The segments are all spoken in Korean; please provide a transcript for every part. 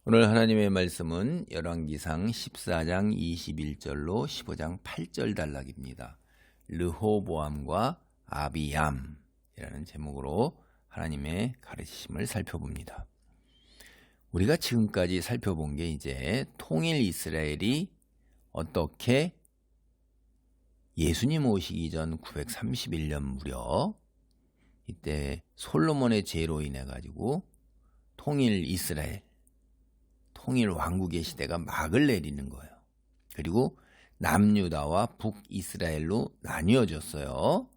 오늘 하나님의 말씀은 열왕기상 14장 21절로 15장 8절 단락입니다. 르호보암과 아비얌이라는 제목으로 하나님의 가르치심을 살펴봅니다. 우리가 지금까지 살펴본 게 이제 통일 이스라엘이 어떻게 예수님 오시기 전 931년 무렵 이때 솔로몬의 죄로 인해 가지고 통일 이스라엘 통일 왕국의 시대가 막을 내리는 거예요. 그리고 남유다와 북이스라엘로 나뉘어졌어요.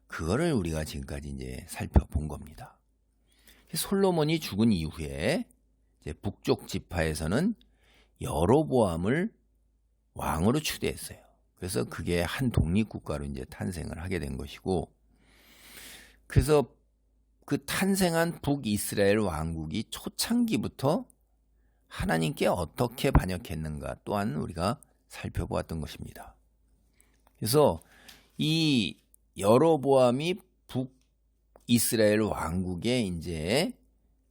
그거를 우리가 지금까지 이제 살펴본 겁니다. 솔로몬이 죽은 이후에 이제 북쪽 지파에서는 여로보암을 왕으로 추대했어요. 그래서 그게 한 독립국가로 이제 탄생을 하게 된 것이고, 그래서 그 탄생한 북이스라엘 왕국이 초창기부터 하나님께 어떻게 반역했는가 또한 우리가 살펴보았던 것입니다. 그래서 이 여로보암이 북이스라엘 왕국의 이제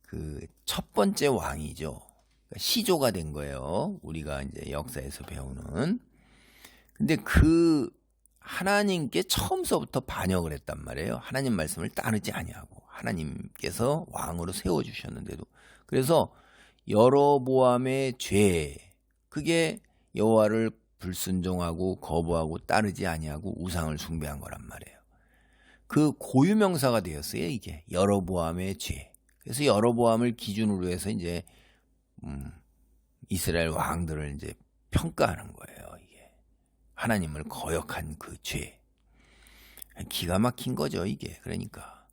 그 첫 번째 왕이죠. 그러니까 시조가 된 거예요. 우리가 이제 역사에서 배우는. 근데 그 하나님께 처음서부터 반역을 했단 말이에요. 하나님 말씀을 따르지 아니하고 하나님께서 왕으로 세워주셨는데도. 그래서 여로보암의 죄, 그게 여호와를 불순종하고 거부하고 따르지 아니하고 우상을 숭배한 거란 말이에요. 그 고유명사가 되었어요, 이게 여로보암의 죄. 그래서 여로보암을 기준으로 해서 이제 이스라엘 왕들을 이제 평가하는 거예요. 이게 하나님을 거역한 그 죄. 기가 막힌 거죠, 이게. 그러니까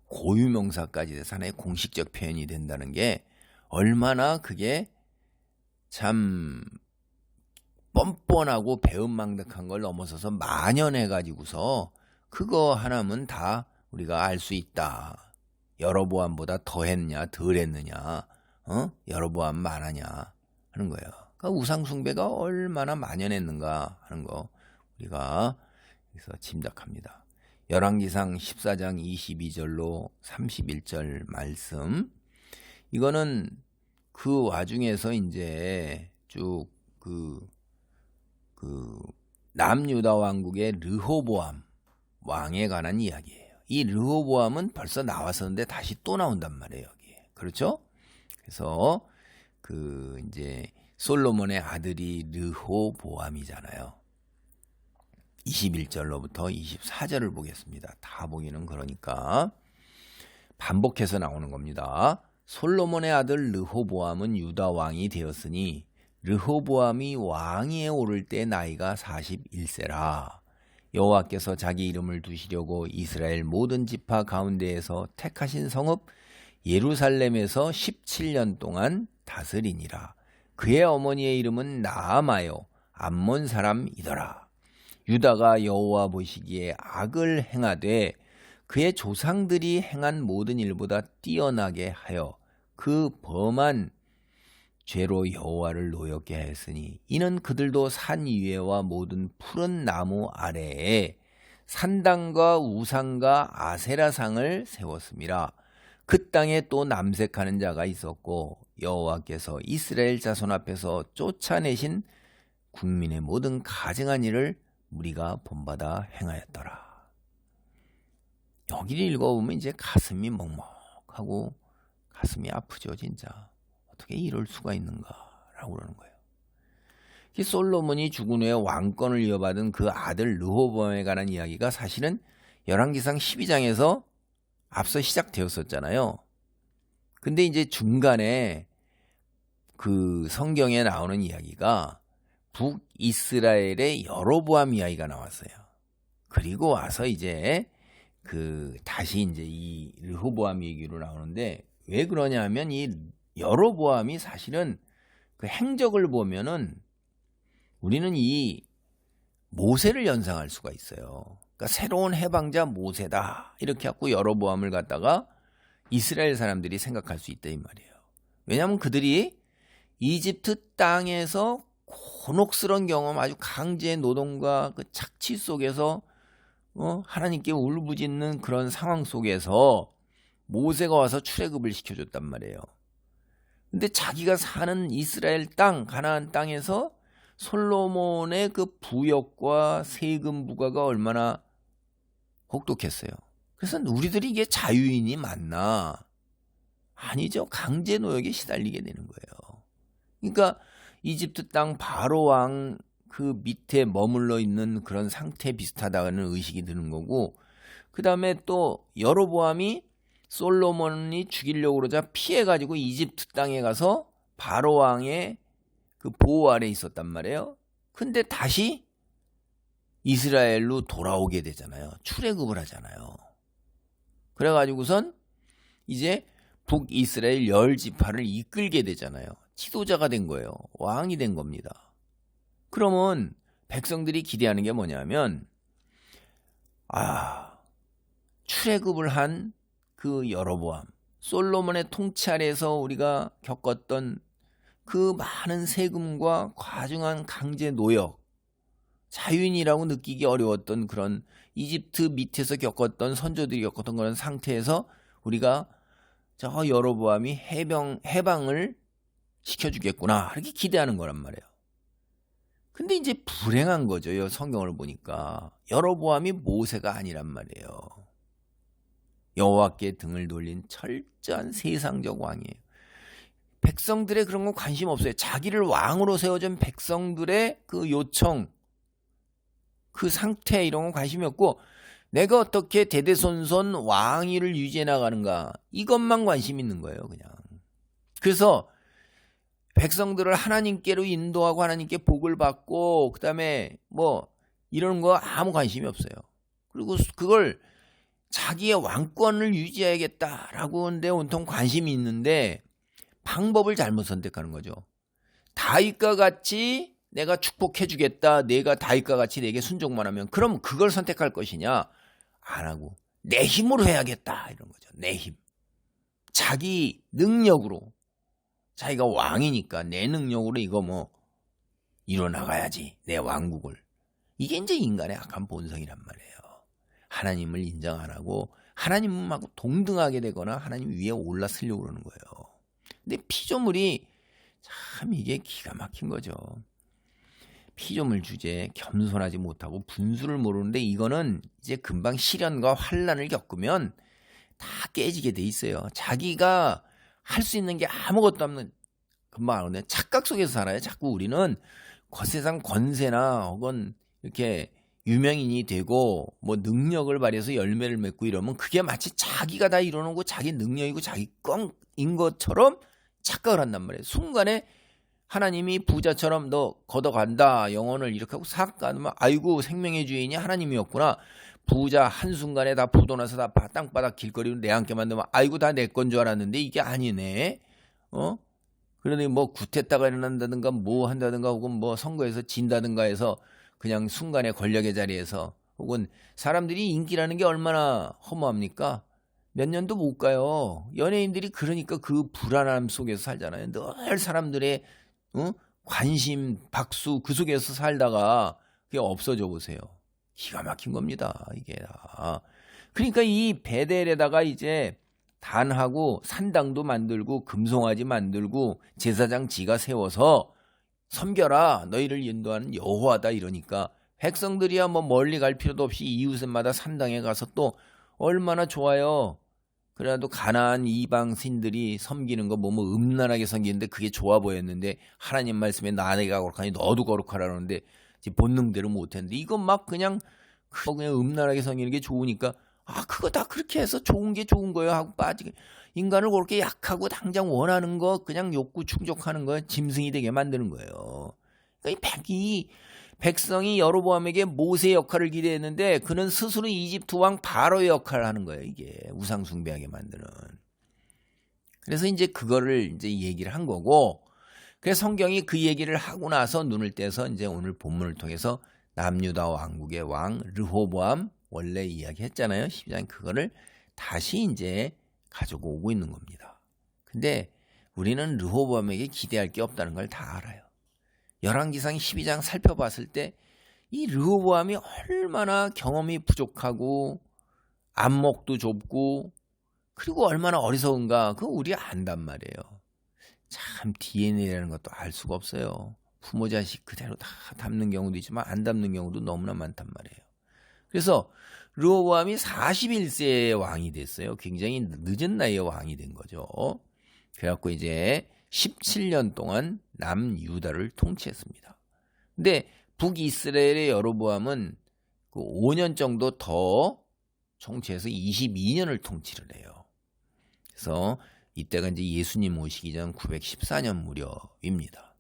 고유명사까지 돼서 하나의 공식적 표현이 된다는 게 얼마나 그게 참 뻔뻔하고 배은망덕한 걸 넘어서서 만연해가지고서 그거 하나면 다 우리가 알 수 있다. 여로보암보다 더 했냐 덜 했느냐, 여로보암 많았냐 하는 거예요. 그러니까 우상숭배가 얼마나 만연했는가 하는 거 우리가 여기서 짐작합니다. 열왕기상 14장 22절로 31절 말씀, 이거는 그 와중에서 이제 쭉 남유다 왕국의 르호보암 왕에 관한 이야기예요. 이 르호보암은 벌써 나왔었는데 다시 또 나온단 말이에요, 여기에. 그렇죠? 그래서 이제 솔로몬의 아들이 르호보암이잖아요. 21절로부터 24절을 보겠습니다. 다 보기는 그러니까 반복해서 나오는 겁니다. 솔로몬의 아들 르호보암은 유다 왕이 되었으니 르호보암이 왕위에 오를 때 나이가 41세라. 여호와께서 자기 이름을 두시려고 이스라엘 모든 지파 가운데에서 택하신 성읍 예루살렘에서 17년 동안 다스리니라. 그의 어머니의 이름은 나아마요 암몬 사람이더라. 유다가 여호와 보시기에 악을 행하되 그의 조상들이 행한 모든 일보다 뛰어나게 하여 그 범한 죄로 여호와를 노엽게 하였으니 이는 그들도 산 위에와 모든 푸른 나무 아래에 산당과 우상과 아세라상을 세웠습니다. 그 땅에 또 남색하는 자가 있었고 여호와께서 이스라엘 자손 앞에서 쫓아내신 국민의 모든 가증한 일을 우리가 본받아 행하였더라. 여기를 읽어보면 이제 가슴이 먹먹하고 가슴이 아프죠, 진짜. 어떻게 이럴 수가 있는가라고 그러는 거예요. 솔로몬이 죽은 후에 왕권을 이어받은 그 아들 르호보암에 관한 이야기가 사실은 열왕기상 12장에서 앞서 시작되었었잖아요. 근데 이제 중간에 그 성경에 나오는 이야기가 북이스라엘의 여로보암 이야기가 나왔어요. 그리고 와서 이제 다시 이제 이 르호보암 얘기로 나오는데, 왜 그러냐 하면 이 여로보암이 사실은 그 행적을 보면은 우리는 이 모세를 연상할 수가 있어요. 그러니까 새로운 해방자 모세다 이렇게 하고 여로보암을 갖다가 이스라엘 사람들이 생각할 수 있다 이 말이에요. 왜냐하면 그들이 이집트 땅에서 곤혹스러운 경험, 아주 강제의 노동과 그 착취 속에서 하나님께 울부짖는 그런 상황 속에서 모세가 와서 출애굽을 시켜줬단 말이에요. 근데 자기가 사는 이스라엘 땅, 가나안 땅에서 솔로몬의 그 부역과 세금 부과가 얼마나 혹독했어요. 그래서 우리들이 이게 자유인이 맞나? 아니죠. 강제 노역에 시달리게 되는 거예요. 그러니까 이집트 땅 바로 왕 그 밑에 머물러 있는 그런 상태 비슷하다는 의식이 드는 거고, 그 다음에 또 여로보암이 솔로몬이 죽이려고 그러자 피해가지고 이집트 땅에 가서 바로 왕의 그 보호 아래 있었단 말이에요. 근데 다시 이스라엘로 돌아오게 되잖아요. 출애굽을 하잖아요. 그래가지고선 이제 북이스라엘 10지파를 이끌게 되잖아요. 지도자가 된 거예요. 왕이 된 겁니다. 그러면 백성들이 기대하는 게 뭐냐면, 출애굽을 한 그 여로보암, 솔로몬의 통치 아래에서 우리가 겪었던 그 많은 세금과 과중한 강제 노역, 자유인이라고 느끼기 어려웠던 그런 이집트 밑에서 겪었던 선조들이 겪었던 그런 상태에서 우리가 저 여로보암이 해방을 시켜주겠구나 이렇게 기대하는 거란 말이에요. 근데 이제 불행한 거죠. 성경을 보니까 여로보암이 모세가 아니란 말이에요. 여호와께 등을 돌린 철저한 세상적 왕이에요. 백성들의 그런 건 관심 없어요. 자기를 왕으로 세워준 백성들의 그 요청, 그 상태 이런 건 관심이 없고, 내가 어떻게 대대손손 왕위를 유지해 나가는가 이것만 관심 있는 거예요. 그냥. 그래서 백성들을 하나님께로 인도하고 하나님께 복을 받고, 그 다음에 뭐 이런 거 아무 관심이 없어요. 그리고 그걸 자기의 왕권을 유지해야겠다라고 하는데 온통 관심이 있는데 방법을 잘못 선택하는 거죠. 다윗과 같이 내가 축복해 주겠다, 내가 다윗과 같이 내게 순종만 하면, 그럼 그걸 선택할 것이냐? 안 하고 내 힘으로 해야겠다 이런 거죠. 내 힘, 자기 능력으로, 자기가 왕이니까 내 능력으로 이거 뭐 이뤄나가야지, 내 왕국을. 이게 이제 인간의 악한 본성이란 말이에요. 하나님을 인정 안 하고 하나님하고 동등하게 되거나 하나님 위에 올라서려고 그러는 거예요. 근데 피조물이 참 이게 기가 막힌 거죠. 피조물 주제에 겸손하지 못하고 분수를 모르는데, 이거는 이제 금방 시련과 환난을 겪으면 다 깨지게 돼 있어요. 자기가 할 수 있는 게 아무것도 없는, 금방 알거든요. 착각 속에서 살아요. 자꾸 우리는 세상 권세나 혹은 이렇게 유명인이 되고 뭐 능력을 발휘해서 열매를 맺고 이러면 그게 마치 자기가 다 이뤄놓고 자기 능력이고 자기 껌인 것처럼 착각을 한단 말이에요. 순간에 하나님이 부자처럼 너 걷어간다, 영혼을 이렇게 하고 싹 가면 아이고 생명의 주인이 하나님이었구나. 부자 한순간에 다 부도나서 다 땅바닥 길거리로 내앉게 만들면 아이고 다 내 건 줄 알았는데 이게 아니네. 그러니 뭐 구태다가 일어난다든가 뭐 한다든가 혹은 뭐 선거에서 진다든가 해서 그냥 순간에 권력의 자리에서, 혹은 사람들이 인기라는 게 얼마나 허무합니까? 몇 년도 못 가요. 연예인들이 그러니까 그 불안함 속에서 살잖아요. 늘 사람들의 관심, 박수 그 속에서 살다가 그게 없어져 보세요. 기가 막힌 겁니다. 이게 다. 그러니까 이 베델에다가 이제 단하고 산당도 만들고 금송아지 만들고 제사장 지가 세워서 섬겨라, 너희를 인도하는 여호와다 이러니까 백성들이야 뭐 멀리 갈 필요도 없이 이웃마다 산당에 가서 또 얼마나 좋아요. 그래도 가나안 이방신들이 섬기는 거 뭐 음란하게 섬기는데 그게 좋아 보였는데, 하나님 말씀에 내가 거룩하니 너도 거룩하라 그러는데 본능대로 못했는데, 이거 막 그냥 음란하게 섬기는 게 좋으니까 그거 다 그렇게 해서 좋은 게 좋은 거예요 하고 빠지게, 인간을 그렇게 약하고 당장 원하는 거 그냥 욕구 충족하는 거 짐승이 되게 만드는 거예요. 그러니까 이 백성이 여로보암에게 모세의 역할을 기대했는데 그는 스스로 이집트 왕 바로의 역할을 하는 거예요. 이게 우상 숭배하게 만드는. 그래서 이제 그거를 이제 얘기를 한 거고, 그래서 성경이 그 얘기를 하고 나서 눈을 떼서 이제 오늘 본문을 통해서 남유다 왕국의 왕 르호보암 원래 이야기했잖아요. 12장 그거를 다시 이제 가지고 오고 있는 겁니다. 근데 우리는 르호보암에게 기대할 게 없다는 걸 다 알아요. 열왕기상 12장 살펴봤을 때 이 르호보암이 얼마나 경험이 부족하고 안목도 좁고 그리고 얼마나 어리석은가 그거 우리가 안단 말이에요. 참 DNA라는 것도 알 수가 없어요. 부모 자식 그대로 다 닮는 경우도 있지만 안 닮는 경우도 너무나 많단 말이에요. 그래서 르호보암이 41세에 왕이 됐어요. 굉장히 늦은 나이에 왕이 된 거죠. 그래갖고 이제 17년 동안 남유다를 통치했습니다. 근데 북이스라엘의 여로보암은 그 5년 정도 더 통치해서 22년을 통치를 해요. 그래서 이때가 이제 예수님 오시기 전 914년 무렵입니다.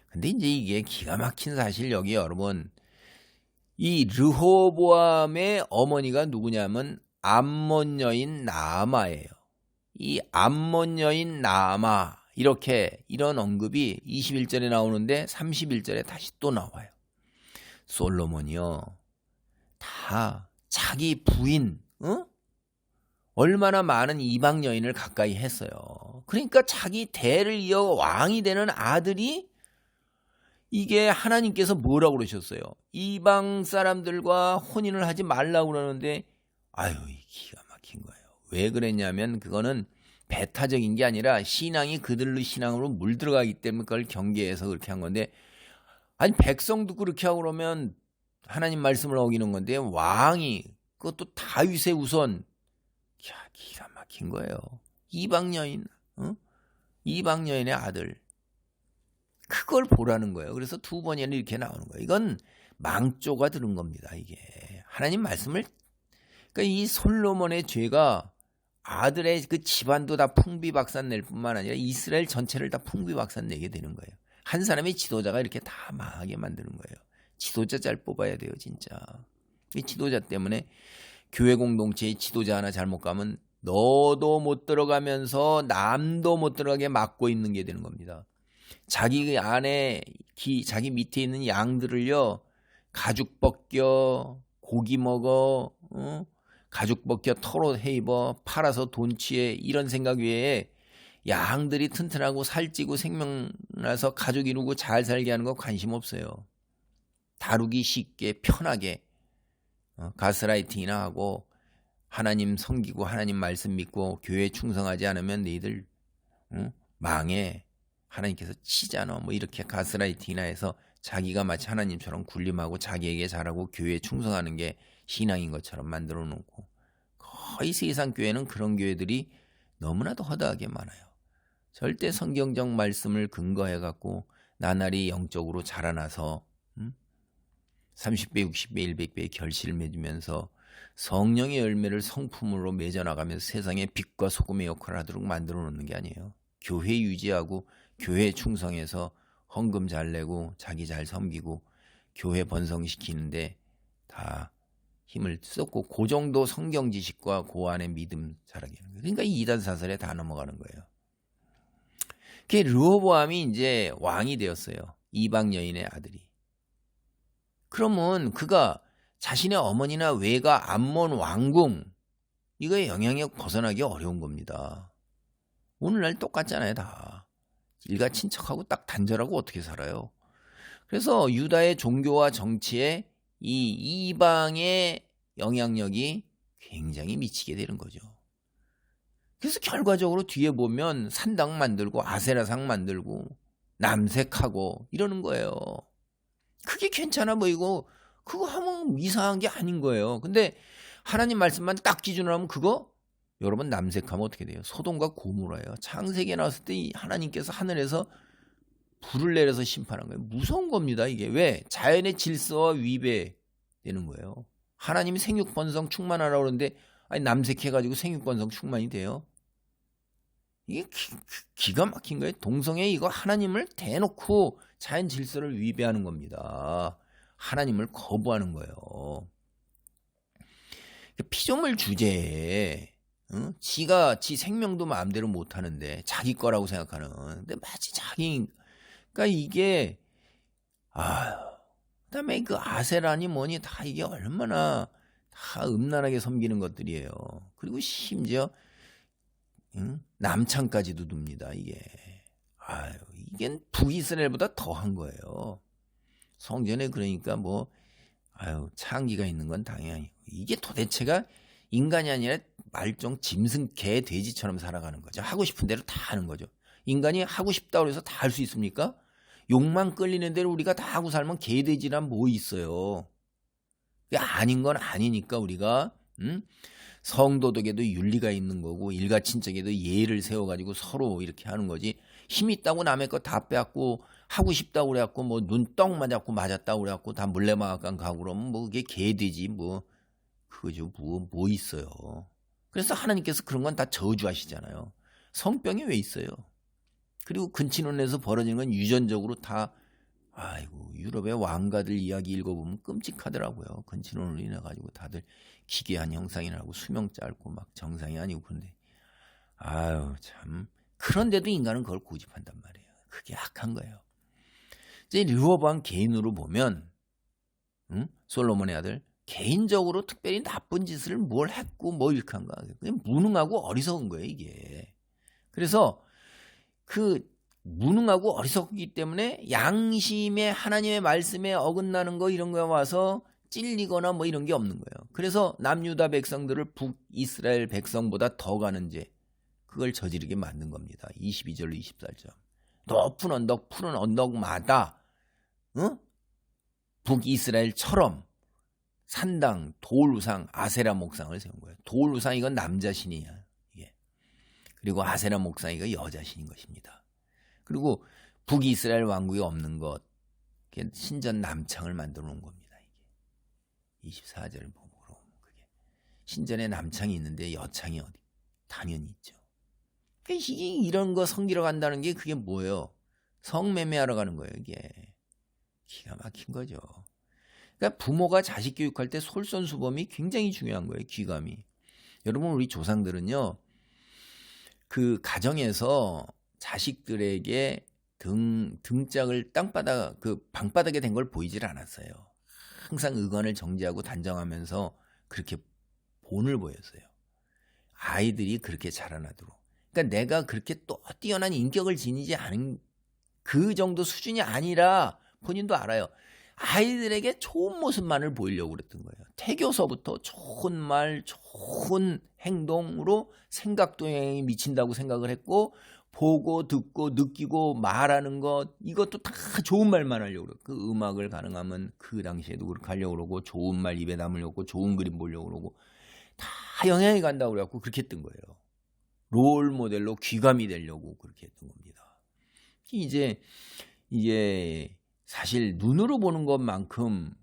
근데 이제 이게 기가 막힌 사실, 여기 여러분, 이 르호보암의 어머니가 누구냐면 암몬 여인 나아마예요. 이 암몬 여인 나아마, 이런 언급이 21절에 나오는데 31절에 다시 또 나와요. 솔로몬이요, 다 자기 부인, 얼마나 많은 이방 여인을 가까이 했어요. 그러니까 자기 대를 이어 왕이 되는 아들이, 이게 하나님께서 뭐라고 그러셨어요? 이방 사람들과 혼인을 하지 말라고 그러는데, 아유, 기가 막힌 거예요. 왜 그랬냐면 그거는 배타적인 게 아니라 신앙이 그들의 신앙으로 물들어가기 때문에 그걸 경계해서 그렇게 한 건데, 아니 백성도 그렇게 하고 그러면 하나님 말씀을 어기는 건데, 왕이, 그것도 다윗의 우선, 기가 막힌 거예요. 이방 여인, 이방 여인의 아들, 그걸 보라는 거예요. 그래서 두 번이나 이렇게 나오는 거예요. 이건 망조가 들은 겁니다. 이게 하나님 말씀을, 그러니까 이 솔로몬의 죄가 아들의 그 집안도 다 풍비박산 낼 뿐만 아니라 이스라엘 전체를 다 풍비박산 내게 되는 거예요. 한 사람의 지도자가 이렇게 다 망하게 만드는 거예요. 지도자 잘 뽑아야 돼요, 진짜. 이 지도자 때문에 교회 공동체의 지도자 하나 잘못 가면 너도 못 들어가면서 남도 못 들어가게 막고 있는 게 되는 겁니다. 자기 안에 자기 밑에 있는 양들을요, 가죽 벗겨, 고기 먹어, 가죽 벗겨, 털옷 해 입어, 팔아서 돈 취해, 이런 생각 외에 양들이 튼튼하고 살찌고 생명나서 가족 이루고 잘 살게 하는 거 관심 없어요. 다루기 쉽게 편하게 가스라이팅이나 하고, 하나님 섬기고 하나님 말씀 믿고 교회에 충성하지 않으면 너희들 망해, 하나님께서 치잖아, 뭐 이렇게 가스라이팅이나 해서 자기가 마치 하나님처럼 군림하고 자기에게 잘하고 교회에 충성하는 게 신앙인 것처럼 만들어 놓고, 거의 세상 교회는 그런 교회들이 너무나도 허다하게 많아요. 절대 성경적 말씀을 근거해 갖고 나날이 영적으로 자라나서 30배, 60배, 100배의 결실을 맺으면서 성령의 열매를 성품으로 맺어나가면서 세상에 빛과 소금의 역할을 하도록 만들어 놓는 게 아니에요. 교회 유지하고 교회에 충성해서 헌금 잘 내고 자기 잘 섬기고 교회 번성시키는데 다 힘을 쏟고, 그 정도 성경 지식과 그 안에 믿음 자라게 하는 거예요. 그러니까 이 이단 사설에 다 넘어가는 거예요. 그 르호보암이 이제 왕이 되었어요. 이방 여인의 아들이. 그러면 그가 자신의 어머니나 외가 암몬 왕궁, 이거의 영향력 벗어나기 어려운 겁니다. 오늘날 똑같잖아요, 다. 일가 친척하고 딱 단절하고 어떻게 살아요. 그래서 유다의 종교와 정치에 이 이방의 영향력이 굉장히 미치게 되는 거죠. 그래서 결과적으로 뒤에 보면 산당 만들고 아세라상 만들고 남색하고 이러는 거예요. 그게 괜찮아 보이고 그거 하면 이상한 게 아닌 거예요. 근데 하나님 말씀만 딱 기준으로 하면 그거, 여러분, 남색하면 어떻게 돼요? 소돔과 고모라예요. 창세기에 나왔을 때 하나님께서 하늘에서 불을 내려서 심판한 거예요. 무서운 겁니다, 이게. 왜? 자연의 질서와 위배되는 거예요. 하나님이 생육번성 충만하라고 그러는데, 아니, 남색해가지고 생육번성 충만이 돼요? 이게 기가 막힌 거예요. 동성애, 이거 하나님을 대놓고 자연 질서를 위배하는 겁니다. 하나님을 거부하는 거예요. 피조물 주제에 지 생명도 마음대로 못하는데 자기 거라고 생각하는, 근데 마치 자기, 그러니까 이게, 그다음에 그 아세라니 뭐니 다 이게 얼마나 다 음란하게 섬기는 것들이에요. 그리고 심지어 남창까지도 둡니다, 이게. 이게 북이스라엘보다 더한 거예요. 성전에 그러니까 뭐, 창기가 있는 건 당연히. 이게 도대체가 인간이 아니라 말종, 짐승, 개, 돼지처럼 살아가는 거죠. 하고 싶은 대로 다 하는 거죠. 인간이 하고 싶다고 해서 다 할 수 있습니까? 욕만 끌리는 대로 우리가 다 하고 살면 개돼지란 뭐 있어요. 아닌 건 아니니까 우리가 성도덕에도 윤리가 있는 거고 일가친척에도 예의를 세워가지고 서로 이렇게 하는 거지. 힘 있다고 남의 거 다 빼앗고 하고 싶다고 그래갖고 뭐 눈 떡 맞았고 맞았다고 그래갖고 다 물레방앗간 가고 그러면 뭐 그게 개돼지 뭐 그거죠. 뭐 있어요. 그래서 하나님께서 그런 건 다 저주하시잖아요. 성병이 왜 있어요? 그리고 근친혼에서 벌어지는 건 유전적으로 다 아이고 유럽의 왕가들 이야기 읽어보면 끔찍하더라고요. 근친혼으로 인해 가지고 다들 기괴한 형상이 나고 수명 짧고 막 정상이 아니고 그런데 아유 참 그런데도 인간은 그걸 고집한단 말이에요. 그게 악한 거예요. 이제 르호보암 개인으로 보면 솔로몬의 아들 개인적으로 특별히 나쁜 짓을 뭘 했고 뭐 이렇게 한가 그냥 무능하고 어리석은 거예요 이게. 그래서 그 무능하고 어리석기 때문에 양심에 하나님의 말씀에 어긋나는 거 이런 거에 와서 찔리거나 뭐 이런 게 없는 거예요. 그래서 남유다 백성들을 북이스라엘 백성보다 더 가는 죄 그걸 저지르게 만든 겁니다. 22절로 24절. 높은 언덕 푸른 언덕마다 북이스라엘처럼 산당, 돌우상, 아세라 목상을 세운 거예요. 돌우상 이건 남자신이야. 이게. 그리고 아세라 목상 이거 여자신인 것입니다. 그리고 북이스라엘 왕국이 없는 것 신전 남창을 만들어 놓은 겁니다. 이게 24절을 보면 그게 신전에 남창이 있는데 여창이 어디? 당연히 있죠. 이게 이런 거 섬기러 간다는 게 그게 뭐예요? 성매매하러 가는 거예요. 이게 기가 막힌 거죠. 그러니까 부모가 자식 교육할 때 솔선수범이 굉장히 중요한 거예요. 귀감이. 여러분 우리 조상들은요. 그 가정에서 자식들에게 등짝을 땅바닥 그 방바닥에 댄 걸 보이질 않았어요. 항상 의관을 정지하고 단정하면서 그렇게 본을 보였어요. 아이들이 그렇게 자라나도록. 그러니까 내가 그렇게 또 뛰어난 인격을 지니지 않은 그 정도 수준이 아니라 본인도 알아요. 아이들에게 좋은 모습만을 보이려고 그랬던 거예요. 태교서부터 좋은 말, 좋은 행동으로 생각도에 미친다고 생각을 했고 보고 듣고 느끼고 말하는 것 이것도 다 좋은 말만 하려고 그러고 그 음악을 가능하면 그 당시에도 그렇게 하려고 그러고 좋은 말 입에 담으려고 좋은 그림 보려고 그러고 다 영향이 간다고 그래갖고 그렇게 했던 거예요. 롤 모델로 귀감이 되려고 그렇게 했던 겁니다. 이제 사실 눈으로 보는 것만큼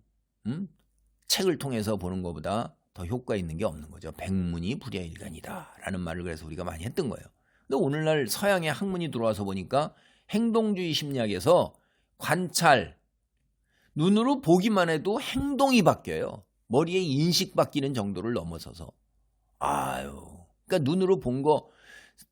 책을 통해서 보는 것보다 더 효과 있는 게 없는 거죠. 백문이 불여일견이다 라는 말을 그래서 우리가 많이 했던 거예요. 근데 오늘날 서양의 학문이 들어와서 보니까 행동주의 심리학에서 관찰, 눈으로 보기만 해도 행동이 바뀌어요. 머리의 인식 바뀌는 정도를 넘어서서. 그러니까 눈으로 본 거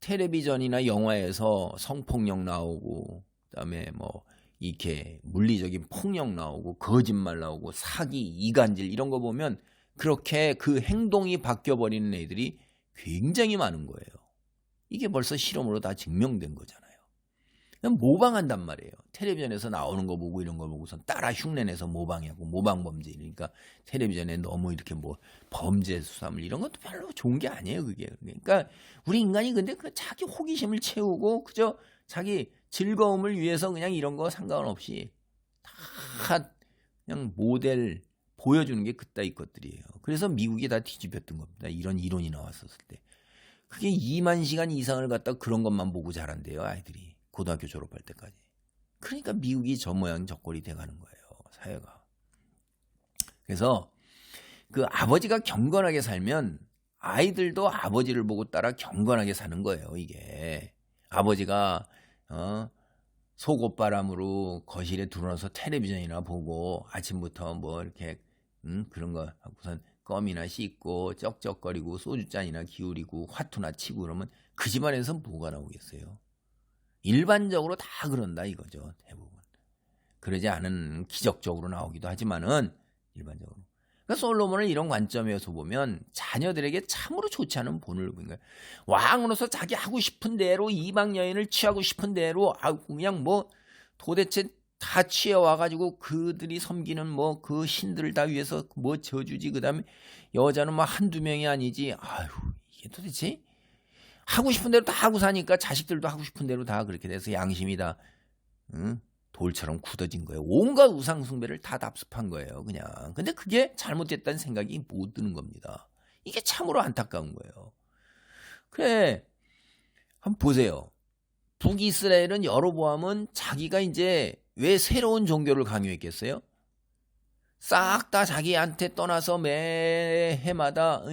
텔레비전이나 영화에서 성폭력 나오고 그다음에 뭐 이렇게 물리적인 폭력 나오고 거짓말 나오고 사기, 이간질 이런 거 보면 그렇게 그 행동이 바뀌어버리는 애들이 굉장히 많은 거예요. 이게 벌써 실험으로 다 증명된 거잖아요. 그냥 모방한단 말이에요. 텔레비전에서 나오는 거 보고 이런 거 보고서 따라 흉내내서 모방하고 모방범죄 그러니까 텔레비전에 너무 이렇게 뭐 범죄 수사물 이런 것도 별로 좋은 게 아니에요. 그게. 그러니까 우리 인간이 근데 그 자기 호기심을 채우고 그저 자기 즐거움을 위해서 그냥 이런 거 상관없이 다 그냥 모델 보여주는 게 그따위 것들이에요. 그래서 미국이 다 뒤집혔던 겁니다. 이런 이론이 나왔었을 때. 그게 2만 시간 이상을 갖다 그런 것만 보고 자란대요. 아이들이. 고등학교 졸업할 때까지. 그러니까 미국이 저 모양 저 꼴이 돼가는 거예요. 사회가. 그래서 그 아버지가 경건하게 살면 아이들도 아버지를 보고 따라 경건하게 사는 거예요. 이게. 아버지가 속옷바람으로 거실에 들어와서 텔레비전이나 보고 아침부터 뭐 이렇게 그런 거 하고선 껌이나 씻고 쩍쩍거리고 소주잔이나 기울이고 화투나 치고 그러면 그 집안에서 뭐가 나오겠어요? 일반적으로 다 그런다 이거죠. 대부분. 그러지 않은 기적적으로 나오기도 하지만은 일반적으로. 그러니까 솔로몬을 이런 관점에서 보면 자녀들에게 참으로 좋지 않은 본을 보인 거예요. 왕으로서 자기 하고 싶은 대로 이방 여인을 취하고 싶은 대로 그냥 뭐 도대체 다 취해와가지고 그들이 섬기는 뭐 그 신들을 다 위해서 뭐 저주지 그다음에 여자는 뭐 한두 명이 아니지. 이게 도대체 하고 싶은 대로 다 하고 사니까 자식들도 하고 싶은 대로 다 그렇게 돼서 양심이 다 돌처럼 굳어진 거예요. 온갖 우상 숭배를 다 답습한 거예요. 그냥. 근데 그게 잘못됐다는 생각이 못 드는 겁니다. 이게 참으로 안타까운 거예요. 그래, 한번 보세요. 북이스라엘은 여로보암은 자기가 이제 왜 새로운 종교를 강요했겠어요? 싹 다 자기한테 떠나서 매 해마다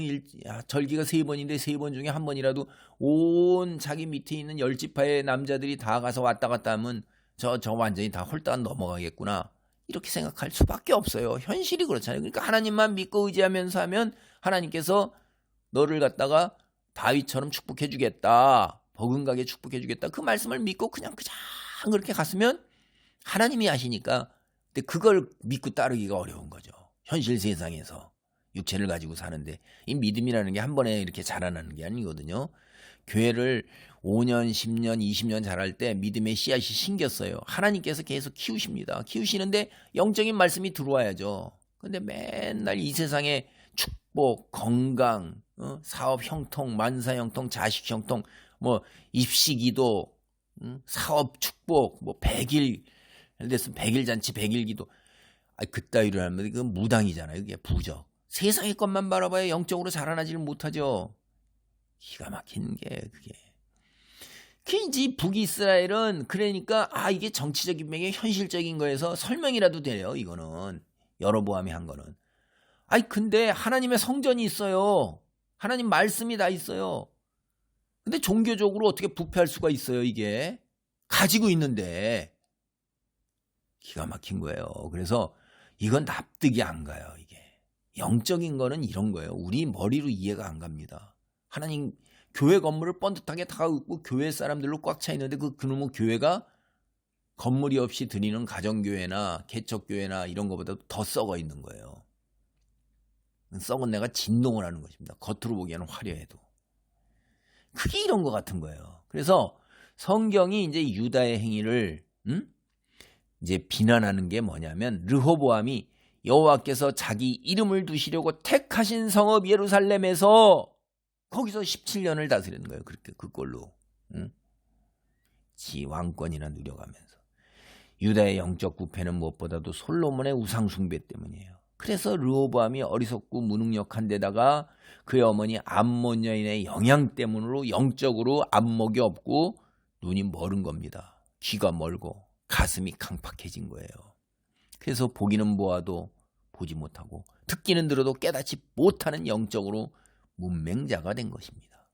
절기가 3번인데 3번 중에 한 번이라도 온 자기 밑에 있는 10지파의 남자들이 다 가서 왔다 갔다 하면 저 완전히 다 홀딱 넘어가겠구나. 이렇게 생각할 수밖에 없어요. 현실이 그렇잖아요. 그러니까 하나님만 믿고 의지하면서 하면 하나님께서 너를 갖다가 다윗처럼 축복해 주겠다. 버금가게 축복해 주겠다. 그 말씀을 믿고 그냥 그렇게 갔으면 하나님이 하시니까 근데 그걸 믿고 따르기가 어려운 거죠. 현실 세상에서 육체를 가지고 사는데 이 믿음이라는 게 한 번에 이렇게 자라나는 게 아니거든요. 교회를 5년, 10년, 20년 자랄 때 믿음의 씨앗이 심겼어요. 하나님께서 계속 키우십니다. 키우시는데 영적인 말씀이 들어와야죠. 근데 맨날 이 세상에 축복, 건강, 사업 형통, 만사 형통, 자식 형통, 뭐 입시기도, 사업 축복, 뭐 100일 됐으면 100일 잔치, 100일 기도. 그따위로 하면 그건 무당이잖아요. 그게 부적. 세상의 것만 바라봐야 영적으로 자라나지를 못하죠. 기가 막힌 게 그게. 이제 북이스라엘은 그러니까 이게 정치적인 맥에 현실적인 거에서 설명이라도 돼요. 이거는 여로보암이 한 거는. 근데 하나님의 성전이 있어요. 하나님 말씀이 다 있어요. 근데 종교적으로 어떻게 부패할 수가 있어요, 이게. 가지고 있는데. 기가 막힌 거예요. 그래서 이건 납득이 안 가요, 이게. 영적인 거는 이런 거예요. 우리 머리로 이해가 안 갑니다. 하나님 교회 건물을 번듯하게 다 있고 교회 사람들로 꽉 차 있는데 그놈의 교회가 건물이 없이 드리는 가정교회나 개척교회나 이런 것보다 더 썩어 있는 거예요. 썩은 내가 진동을 하는 것입니다. 겉으로 보기에는 화려해도. 그게 이런 것 같은 거예요. 그래서 성경이 이제 유다의 행위를 이제 비난하는 게 뭐냐면 르호보암이 여호와께서 자기 이름을 두시려고 택하신 성읍 예루살렘에서 거기서 17년을 다스리는 거예요. 그렇게 그꼴로 지 왕권이나 누려가면서. 유다의 영적 부패는 무엇보다도 솔로몬의 우상 숭배 때문이에요. 그래서 르호보암이 어리석고 무능력한 데다가 그의 어머니 암몬 여인의 영향 때문으로 영적으로 안목이 없고 눈이 멀은 겁니다. 귀가 멀고 가슴이 강팍해진 거예요. 그래서 보기는 보아도 보지 못하고 듣기는 들어도 깨닫지 못하는 영적으로 문맹자가 된 것입니다.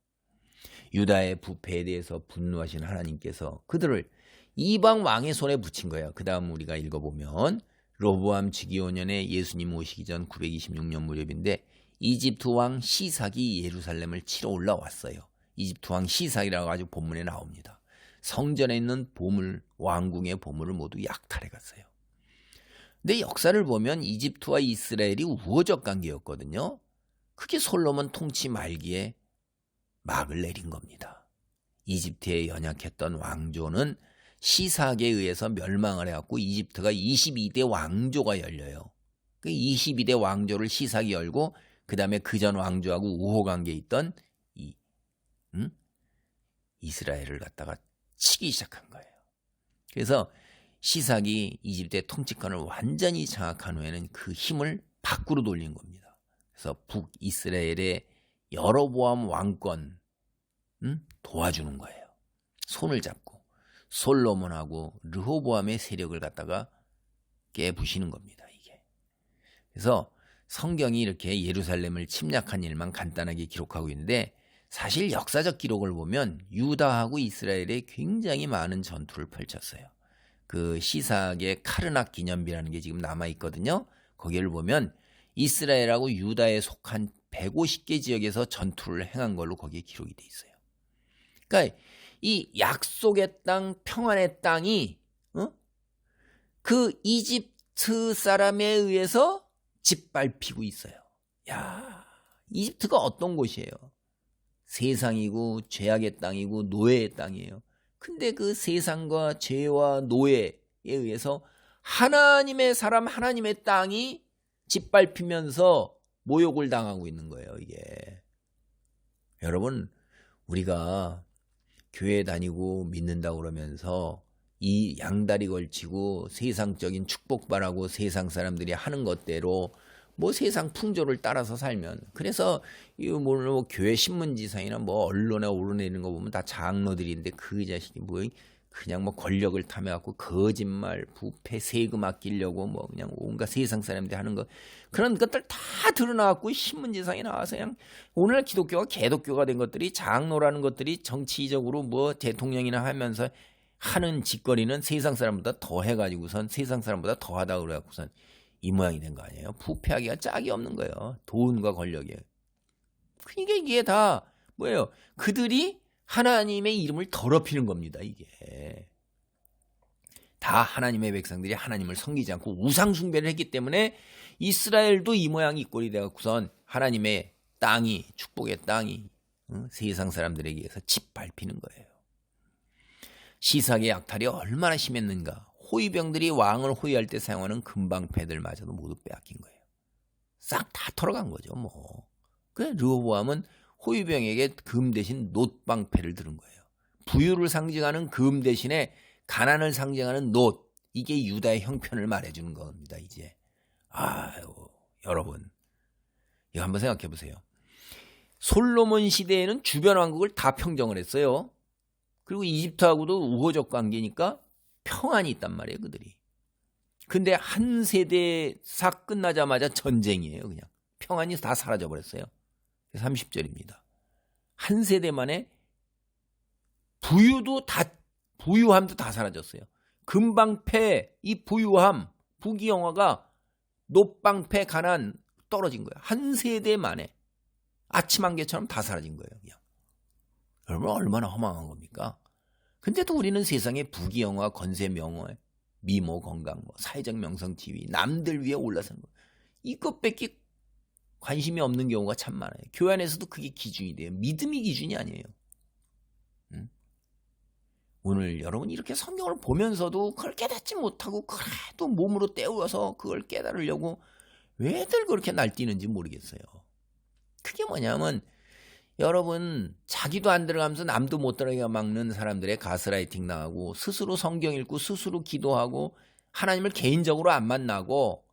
유다의 부패에 대해서 분노하신 하나님께서 그들을 이방 왕의 손에 붙인 거예요. 그 다음 우리가 읽어보면 르호보암 즉위 5년에 예수님 오시기 전 926년 무렵인데 이집트 왕 시삭이 예루살렘을 치러 올라왔어요. 이집트 왕 시삭이라고 아주 본문에 나옵니다. 성전에 있는 보물, 왕궁의 보물을 모두 약탈해 갔어요. 근데 역사를 보면 이집트와 이스라엘이 우호적 관계였거든요. 그게 솔로몬 통치 말기에 막을 내린 겁니다. 이집트에 연약했던 왕조는 시삭에 의해서 멸망을 해갖고 이집트가 22대 왕조가 열려요. 그 22대 왕조를 시삭이 열고 그 다음에 그전 왕조하고 우호관계에 있던 이스라엘을 갖다가 치기 시작한 거예요. 그래서 시삭이 이집트의 통치권을 완전히 장악한 후에는 그 힘을 밖으로 돌린 겁니다. 그래서 북이스라엘의 여로보암 왕권 도와주는 거예요. 손을 잡고 솔로몬하고 르호보암의 세력을 갖다가 깨부시는 겁니다. 이게. 그래서 성경이 이렇게 예루살렘을 침략한 일만 간단하게 기록하고 있는데 사실 역사적 기록을 보면 유다하고 이스라엘에 굉장히 많은 전투를 펼쳤어요. 그 시삭의 카르낙 기념비라는 게 지금 남아있거든요. 거기를 보면 이스라엘하고 유다에 속한 150개 지역에서 전투를 행한 걸로 거기에 기록이 돼 있어요. 그러니까 이 약속의 땅, 평안의 땅이 그 이집트 사람에 의해서 짓밟히고 있어요. 야, 이집트가 어떤 곳이에요? 세상이고 죄악의 땅이고 노예의 땅이에요. 근데 그 세상과 죄와 노예에 의해서 하나님의 사람, 하나님의 땅이 짓밟히면서 모욕을 당하고 있는 거예요, 이게. 여러분, 우리가 교회 다니고 믿는다고 그러면서 이 양다리 걸치고 세상적인 축복 바라고 세상 사람들이 하는 것대로 뭐 세상 풍조를 따라서 살면, 그래서 뭐 교회 신문지상이나 뭐 언론에 오르내리는 거 보면 다 장로들인데 그 자식이 뭐 그냥 뭐 권력을 탐해갖고 거짓말, 부패, 세금 아끼려고 뭐 그냥 온갖 세상 사람들이 하는 거, 그런 것들 다 드러나갖고 신문지상에 나와서 그냥 오늘날 기독교가 개독교가 된 것들이, 장로라는 것들이 정치적으로 뭐 대통령이나 하면서 하는 짓거리는 세상 사람보다 더 해가지고선 세상 사람보다 더 하다 그래갖고선 이 모양이 된 거 아니에요. 부패하기가 짝이 없는 거예요. 돈과 권력에. 그러니까 이게 다 뭐예요? 그들이 하나님의 이름을 더럽히는 겁니다. 이게 다 하나님의 백성들이 하나님을 섬기지 않고 우상 숭배를 했기 때문에 이스라엘도 이 모양이 이 꼴이 되어서는 하나님의 땅이, 축복의 땅이 세상 사람들에게 의해서 짓밟히는 거예요. 시삭의 약탈이 얼마나 심했는가. 호위병들이 왕을 호위할 때 사용하는 금방패들마저도 모두 빼앗긴 거예요. 싹 다 털어간 거죠. 뭐. 그래 르호보암은 호위병에게 금 대신 놋방패를 들은 거예요. 부유를 상징하는 금 대신에 가난을 상징하는 놋. 이게 유다의 형편을 말해주는 겁니다. 이제 아유 여러분 이거 한번 생각해 보세요. 솔로몬 시대에는 주변 왕국을 다 평정을 했어요. 그리고 이집트하고도 우호적 관계니까 평안이 있단 말이에요, 그들이. 근데 한 세대 싹 끝나자마자 전쟁이에요, 그냥. 평안이 다 사라져버렸어요. 30절입니다. 한 세대 만에 부유함도 다 사라졌어요. 금방패, 이 부유함, 부귀영화가 놋방패, 가난 떨어진 거예요. 한 세대 만에. 아침 안개처럼 다 사라진 거예요, 그냥. 여러분 얼마나 허망한 겁니까? 근데도 우리는 세상에 부귀영화, 건세, 명예, 미모, 건강, 뭐 사회적 명성, 지위, 남들 위에 올라서는 거, 이것밖에 관심이 없는 경우가 참 많아요. 교회 안에서도 그게 기준이 돼요. 믿음이 기준이 아니에요. 오늘 여러분 이렇게 성경을 보면서도 그걸 깨닫지 못하고 그래도 몸으로 때워서 그걸 깨달으려고 왜들 그렇게 날뛰는지 모르겠어요. 그게 뭐냐면 여러분 자기도 안 들어가면서 남도 못 들어가게 막는 사람들의 가스라이팅 당하고 스스로 성경 읽고 스스로 기도하고 하나님을 개인적으로 안 만나고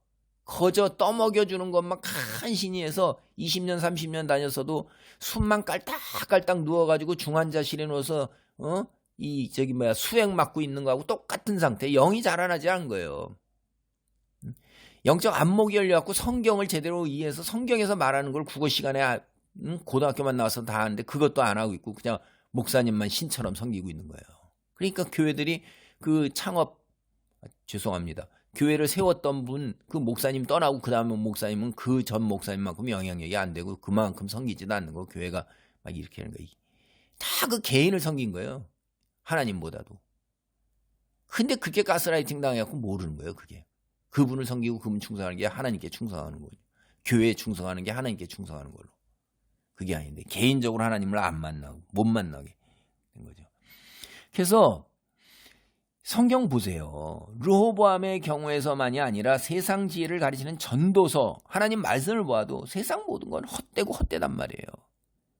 거저 떠먹여주는 것만 간신히 해서 20년 30년 다녔어도 숨만 깔딱깔딱 누워가지고 중환자실에 누워서 수액 맞고 있는 거하고 똑같은 상태. 영이 자라나지 않은 거예요. 영적 안목이 열려갖고 성경을 제대로 이해해서 성경에서 말하는 걸 국어 시간에 고등학교만 나와서 다 하는데 그것도 안 하고 있고 그냥 목사님만 신처럼 섬기고 있는 거예요. 그러니까 교회들이 죄송합니다. 교회를 세웠던 분, 그 목사님 떠나고 그 다음에 목사님은 그 전 목사님만큼 영향력이 안 되고 그만큼 섬기지도 않는 거, 교회가 막 이렇게 하는 거예요. 다 그 개인을 섬긴 거예요. 하나님보다도. 근데 그게 가스라이팅 당해갖고 모르는 거예요, 그게. 그분을 섬기고 그분 충성하는 게 하나님께 충성하는 거죠. 교회에 충성하는 게 하나님께 충성하는 걸로. 그게 아닌데 개인적으로 하나님을 안 만나고 못 만나게 된 거죠. 그래서 성경 보세요. 르호보암의 경우에서만이 아니라 세상 지혜를 가르치는 전도서, 하나님 말씀을 보아도 세상 모든 건 헛되고 헛되단 말이에요.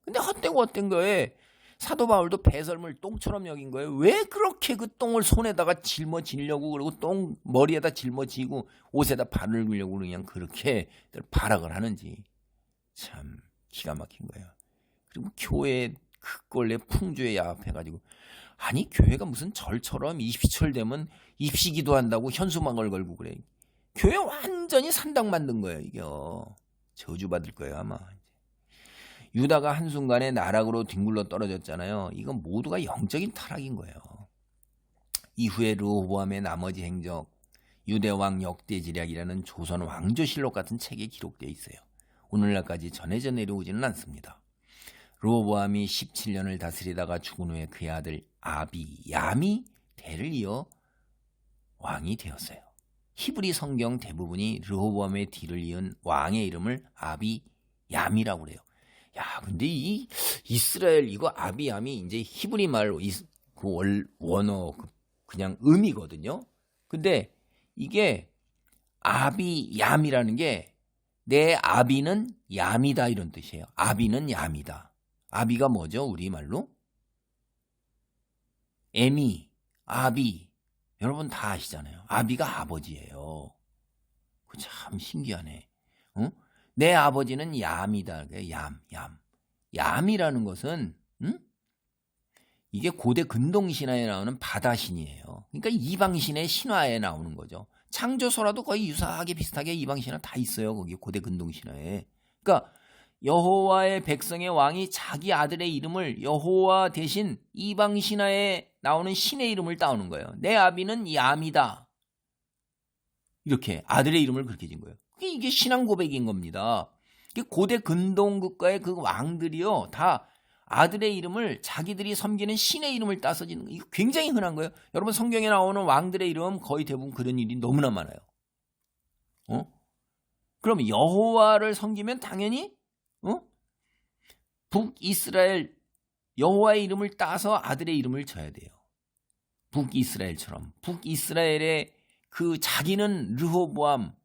근데 헛되고 헛된 거에 사도 바울도 배설물 똥처럼 여긴 거예요. 왜 그렇게 그 똥을 손에다가 짊어지려고 그러고 똥 머리에다 짊어지고 옷에다 바르려고 그냥 그렇게 발악을 하는지 참 기가 막힌 거예요. 그리고 교회 그걸레 풍조에 야합해가지고, 아니 교회가 무슨 절처럼 입시철 되면 입시 기도한다고 현수막을 걸고 그래. 교회 완전히 산당 만든 거예요. 이게 저주받을 거예요 아마. 유다가 한순간에 나락으로 뒹굴러 떨어졌잖아요. 이건 모두가 영적인 타락인 거예요. 이후에 르호보암의 나머지 행적, 유대왕 역대지략이라는 조선 왕조실록 같은 책에 기록되어 있어요. 오늘날까지 전해져 내려오지는 않습니다. 르호보암이 17년을 다스리다가 죽은 후에 그의 아들 아비얌이 대를 이어 왕이 되었어요. 히브리 성경 대부분이 르호보암의 뒤를 이은 왕의 이름을 아비얌이라고 그래요. 야, 근데 이 이스라엘 이거 아비얌이 이제 히브리 말 그 원어 그냥 음이거든요. 근데 이게 아비얌이라는 게 내 아비는 얌이다 이런 뜻이에요. 아비는 얌이다. 아비가 뭐죠? 우리말로? 에미, 아비. 여러분 다 아시잖아요. 아비가 아버지예요. 참 신기하네. 어? 내 아버지는 얌이다. 얌. 얌이라는 것은 이게 고대 근동 신화에 나오는 바다신이에요. 그러니까 이방신의 신화에 나오는 거죠. 창조서라도 거의 유사하게 비슷하게 이방신화 다 있어요. 거기 고대 근동 신화에. 그러니까 여호와의 백성의 왕이 자기 아들의 이름을 여호와 대신 이방 신화에 나오는 신의 이름을 따오는 거예요. 내 아비는 얌이다. 이렇게 아들의 이름을 그렇게 진 거예요. 이게 신앙 고백인 겁니다. 고대 근동 국가의 그 왕들이요, 다 아들의 이름을 자기들이 섬기는 신의 이름을 따서 짓는 거. 이거 굉장히 흔한 거예요. 여러분 성경에 나오는 왕들의 이름 거의 대부분 그런 일이 너무나 많아요. 그럼 여호와를 섬기면 당연히 북이스라엘 여호와의 이름을 따서 아들의 이름을 져야 돼요. 북이스라엘처럼. 북이스라엘의 그 자기는 르호보암.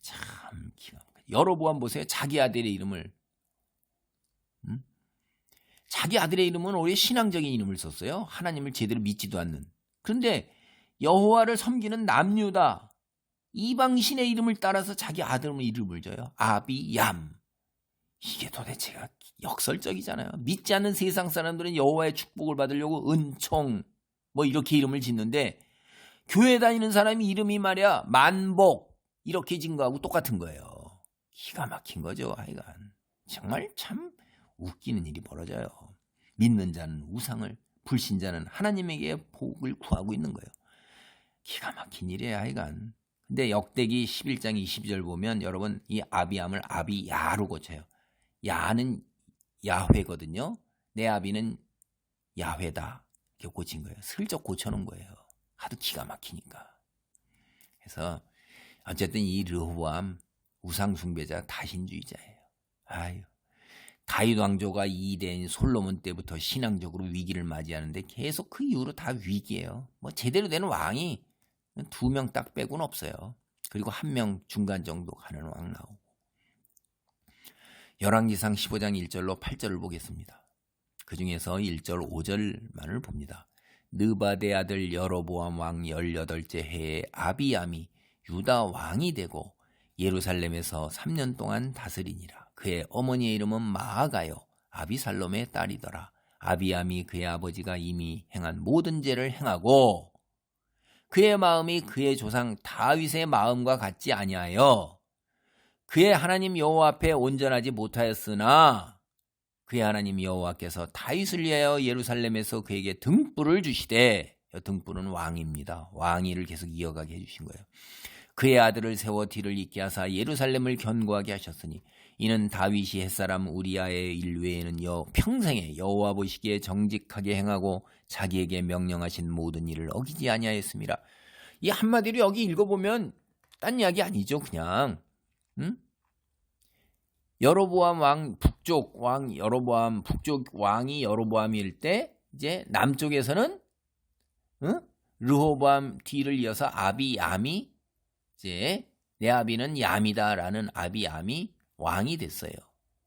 참 기가 막혀요. 여로보암 보세요. 자기 아들의 이름을. 자기 아들의 이름은 오히려 신앙적인 이름을 썼어요. 하나님을 제대로 믿지도 않는. 그런데 여호와를 섬기는 남유다. 이방신의 이름을 따라서 자기 아들의 이름을 져요. 아비얌. 이게 도대체가 역설적이잖아요. 믿지 않는 세상 사람들은 여호와의 축복을 받으려고 은총 뭐 이렇게 이름을 짓는데 교회 다니는 사람이 이름이 말이야 만복 이렇게 진 거하고 똑같은 거예요. 기가 막힌 거죠. 하여간 정말 참 웃기는 일이 벌어져요. 믿는 자는 우상을, 불신자는 하나님에게 복을 구하고 있는 거예요. 기가 막힌 일이에요. 하여간. 근데 역대기 11장 22절 보면 여러분 이 아비암을 아비야로 고쳐요. 야는 야훼거든요. 내 아비는 야훼다. 이렇게 고친 거예요. 슬쩍 고쳐놓은 거예요. 하도 기가 막히니까. 그래서 어쨌든 이 르호보암 우상 숭배자 다신주의자예요. 아유. 다윗 왕조가 2대인 솔로몬 때부터 신앙적으로 위기를 맞이하는데 계속 그 이후로 다 위기예요. 뭐 제대로 된 왕이 2명 딱 빼고는 없어요. 그리고 1명 중간 정도 가는 왕 나오고. 열왕기상 15장 1절로 8절을 보겠습니다. 그 중에서 1절 5절만을 봅니다. 느바데 아들 여로보암 왕 18째 해에 아비암이 유다 왕이 되고 예루살렘에서 3년 동안 다스리니라. 그의 어머니의 이름은 마아가요 아비살롬의 딸이더라. 아비암이 그의 아버지가 이미 행한 모든 죄를 행하고 그의 마음이 그의 조상 다윗의 마음과 같지 아니하여 그의 하나님 여호와 앞에 온전하지 못하였으나 그의 하나님 여호와께서 다윗을 위하여 예루살렘에서 그에게 등불을 주시되, 등불은 왕입니다. 왕위를 계속 이어가게 해주신 거예요. 그의 아들을 세워 뒤를 잇게 하사 예루살렘을 견고하게 하셨으니 이는 다윗이 햇사람 우리아의 일 외에는 평생에 여호와 보시기에 정직하게 행하고 자기에게 명령하신 모든 일을 어기지 아니하였습니다. 이 한마디로 여기 읽어보면 딴 이야기 아니죠. 그냥 여로보암 왕 북쪽 왕 여로보암 북쪽 왕이 여로보암일 때 이제 남쪽에서는 르호보암 뒤를 이어서 아비암이 이제 내 아비는 얌이다라는 아비암이 왕이 됐어요.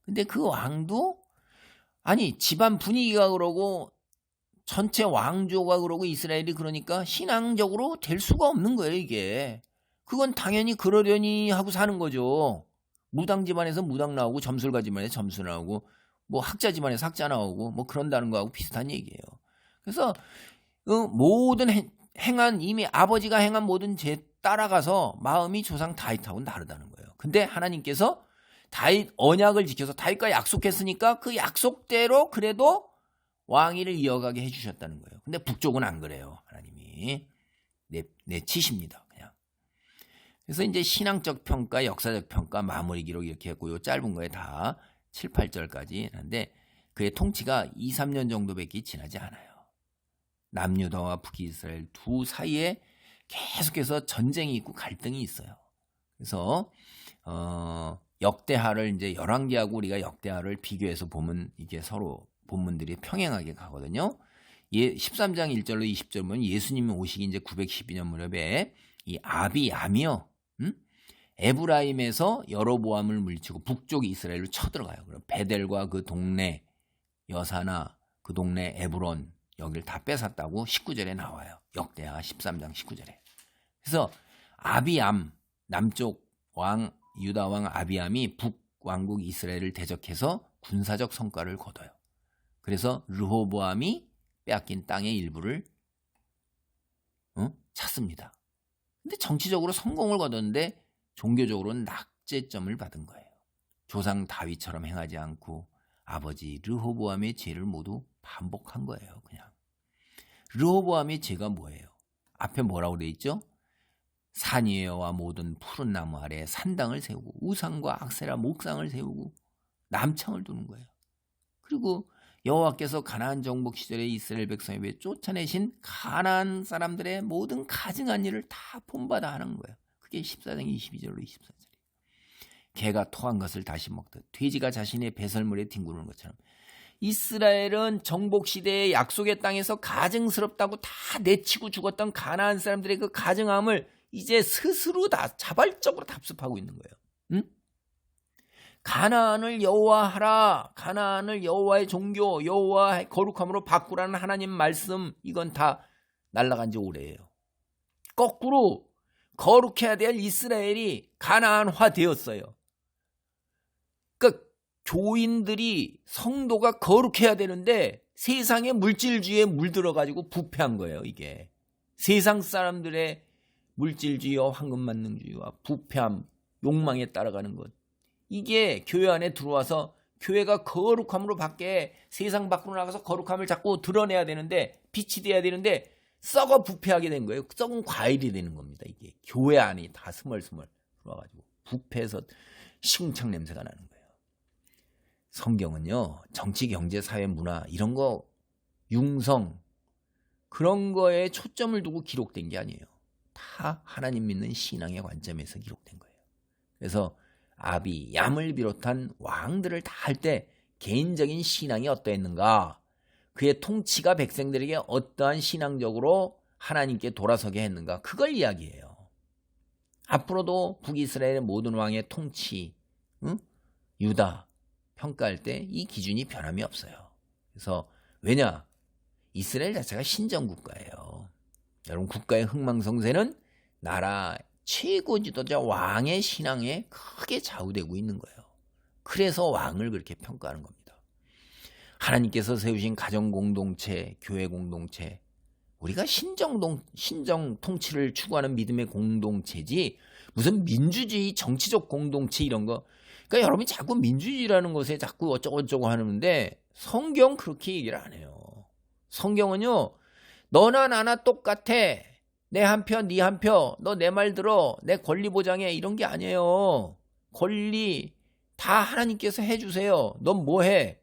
근데 그 왕도 아니 집안 분위기가 그러고 전체 왕조가 그러고 이스라엘이 그러니까 신앙적으로 될 수가 없는 거예요. 이게 그건 당연히 그러려니 하고 사는 거죠. 무당 집안에서 무당 나오고 점술가 집안에서 점술 나오고 뭐 학자 집안에서 학자 나오고 뭐 그런다는 거하고 비슷한 얘기예요. 그래서 모든 행한 이미 아버지가 행한 모든 죄 따라가서 마음이 조상 다윗하고는 다르다는 거예요. 근데 하나님께서 다윗 언약을 지켜서 다윗과 약속했으니까 그 약속대로 그래도 왕위를 이어가게 해주셨다는 거예요. 근데 북쪽은 안 그래요. 하나님이 내치십니다. 그냥. 그래서 이제 신앙적 평가, 역사적 평가 마무리 기록 이렇게 했고요. 짧은 거에 다 7, 8절까지 하는데 그의 통치가 2, 3년 정도밖에 지나지 않아요. 남유다와 북이스라엘 두 사이에 계속해서 전쟁이 있고 갈등이 있어요. 그래서 역대하를 이제 열왕기하고 우리가 역대하를 비교해서 보면 이게 서로 본문들이 평행하게 가거든요. 13장 1절로 20절 보면 예수님이 오시기 이제 912년 무렵에 이 아비암이요. 에브라임에서 여로보암을 물리치고 북쪽 이스라엘로 쳐들어가요. 그럼 베델과 그 동네 여사나 그 동네 에브론 여기를 다 뺏었다고 19절에 나와요. 역대하 13장 19절에. 그래서 아비암 남쪽 왕 유다 왕 아비암이 북왕국 이스라엘을 대적해서 군사적 성과를 거둬요. 그래서 르호보암이 빼앗긴 땅의 일부를 찾습니다. 근데 정치적으로 성공을 거뒀는데 종교적으로는 낙제점을 받은 거예요. 조상 다윗처럼 행하지 않고 아버지 르호보암의 죄를 모두 반복한 거예요. 그냥 르호보암의 죄가 뭐예요? 앞에 뭐라고 돼 있죠? 산 위에 와 모든 푸른 나무 아래 산당을 세우고 우상과 악세라 목상을 세우고 남창을 두는 거예요. 그리고 여호와께서 가나안 정복 시절에 이스라엘 백성에게 쫓아내신 가나안 사람들의 모든 가증한 일을 다 본받아 하는 거예요. 그게 14장 22절로 24절이에요. 개가 토한 것을 다시 먹듯 돼지가 자신의 배설물에 뒹구르는 것처럼 이스라엘은 정복 시대의 약속의 땅에서 가증스럽다고 다 내치고 죽었던 가나안 사람들의 그 가증함을 이제 스스로 다 자발적으로 답습하고 있는 거예요. 응? 가나안을 여호와하라. 가나안을 여호와의 종교, 여호와의 거룩함으로 바꾸라는 하나님 말씀, 이건 다 날아간 지 오래예요. 거꾸로 거룩해야 될 이스라엘이 가나안화 되었어요. 그러니까 교인들이 성도가 거룩해야 되는데 세상의 물질주의에 물들어가지고 부패한 거예요. 이게 세상 사람들의 물질주의와 황금만능주의와 부패함, 욕망에 따라가는 것, 이게 교회 안에 들어와서 교회가 거룩함으로 밖에 세상 밖으로 나가서 거룩함을 자꾸 드러내야 되는데 빛이 돼야 되는데 썩어 부패하게 된 거예요. 썩은 과일이 되는 겁니다. 이게 교회 안이 다 스멀스멀 들어와가지고 부패해서 시궁창 냄새가 나는 거예요. 성경은요, 정치, 경제, 사회, 문화 이런 거 융성 그런 거에 초점을 두고 기록된 게 아니에요. 다 하나님 믿는 신앙의 관점에서 기록된 거예요. 그래서 아비, 얌을 비롯한 왕들을 다 할 때 개인적인 신앙이 어떠했는가, 그의 통치가 백성들에게 어떠한 신앙적으로 하나님께 돌아서게 했는가, 그걸 이야기해요. 앞으로도 북이스라엘의 모든 왕의 통치, 유다 평가할 때 이 기준이 변함이 없어요. 그래서 왜냐? 이스라엘 자체가 신정국가예요. 여러분, 국가의 흥망성쇠는 나라 최고 지도자 왕의 신앙에 크게 좌우되고 있는 거예요. 그래서 왕을 그렇게 평가하는 겁니다. 하나님께서 세우신 가정공동체, 교회공동체, 우리가 신정 통치를 추구하는 믿음의 공동체지 무슨 민주주의 정치적 공동체 이런 거. 그러니까 여러분이 자꾸 민주주의라는 것에 자꾸 어쩌고저쩌고 하는데 성경 그렇게 얘기를 안 해요. 성경은요, 너나 나나 똑같아. 내 한 표, 네 한 표, 너 내 말 들어, 내 권리 보장해, 이런 게 아니에요. 권리 다 하나님께서 해주세요. 넌 뭐 해?